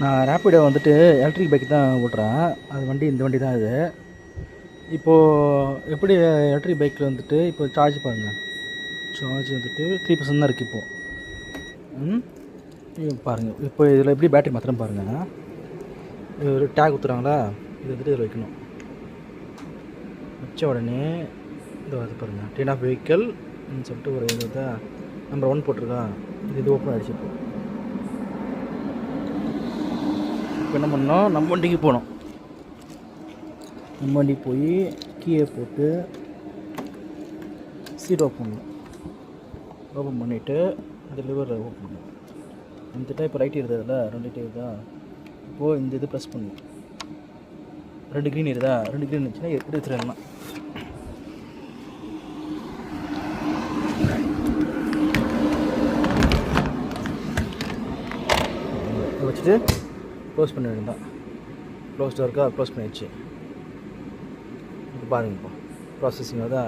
நான் ரேப்பிடோ வந்துட்டு electric bike தான் ஓட்டுறேன். அது வண்டி இந்த வண்டி தான் இது. இப்போது எப்படி எலக்ட்ரிக் பைக்கில் வந்துட்டு இப்போ சார்ஜ் பாருங்கள். சார்ஜ் வந்துட்டு 3% தான் இருக்குது இப்போது. பாருங்கள் இப்போ இதில் எப்படி பேட்டரி மாத்திரம் பாருங்கள். இது ஒரு டேக் ஊற்றுறாங்களா, இது வந்துட்டு இதில் வைக்கணும். வச்ச உடனே இது வந்து பாருங்கள், ட்ரெயின் ஆஃப் வெஹிக்கிள் சொல்லிட்டு ஒரு இதுதான் நம்பர் 1 போட்டிருக்கா. இது ஓப்பன் ஆகிடுச்சு. இப்போ என்ன பண்ணோம், நம்ம வண்டிக்கு போனோம். நம்ம வண்டிக்கு போய் கீயை போட்டு சீட் ஓப்பன் பண்ணிவிட்டு இந்த லிவரில் ஓப்பன் பண்ணணும். வந்துட்டு இப்போ ரைட் இருந்ததில்ல, 2 லைட் இருக்குதா. இப்போது இந்த இது ப்ரெஸ் பண்ணி 2 க்ரீன் இருக்குதா, 2 க்ரீன் இருந்துச்சுன்னா எடுத்துடலாம். வச்சுட்டு க்ளோஸ் பண்ண வேண்டியதான். க்ளோஸ்டாக இருக்கா, க்ளோஸ் பண்ணிடுச்சு. இப்போ பாருங்கள், இப்போ ப்ராசஸிங் அதா.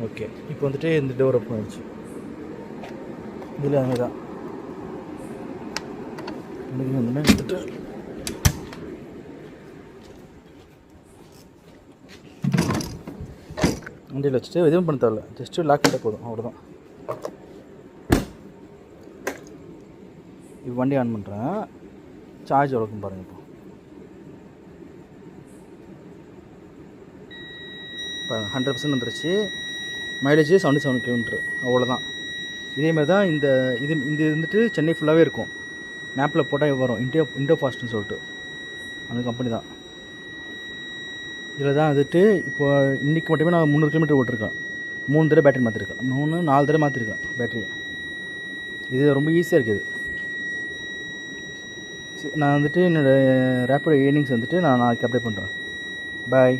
ஓகே, இப்போ வந்துட்டு இந்த டோர் ஓப்பன் ஆகிடுச்சு. இதில் அங்கே தான் எடுத்துட்டு வண்டியில் வச்சுட்டு எதுவும் பண்ண தேவையில்ல, ஜஸ்ட்டு லாக் பண்ணிட்டால் போதும், அவ்வளோதான். இப்போ வண்டி ஆன் பண்ணுறேன். சார்ஜ் எவ்வளோக்கும் பாருங்கள். இப்போ 100% வந்துருச்சு. மைலேஜ் 77 km, அவ்வளோதான். இதேமாதிரி தான் இந்த இது வந்துட்டு சென்னை ஃபுல்லாகவே இருக்கும். மேப்பில் போட்டால் வரும், இண்டோ ஃபாஸ்ட்னு சொல்லிட்டு, அந்த கம்பெனி தான். இதில் தான் வந்துட்டு இப்போ இன்றைக்கி மட்டுமே நான் 300 km ஓட்டிருக்கேன். 3 தடவை பேட்டரி மாற்றிருக்கேன், 4 தடவை மாற்றிருக்கேன் பேட்டரி. இது ரொம்ப ஈஸியாக இருக்குது. நான் வந்துட்டு என்னோடய ரேப்பிடோ ஏர்னிங்ஸ் வந்துட்டு நான் நாளைக்கு அப்ளை பண்ணுறேன். பாய்.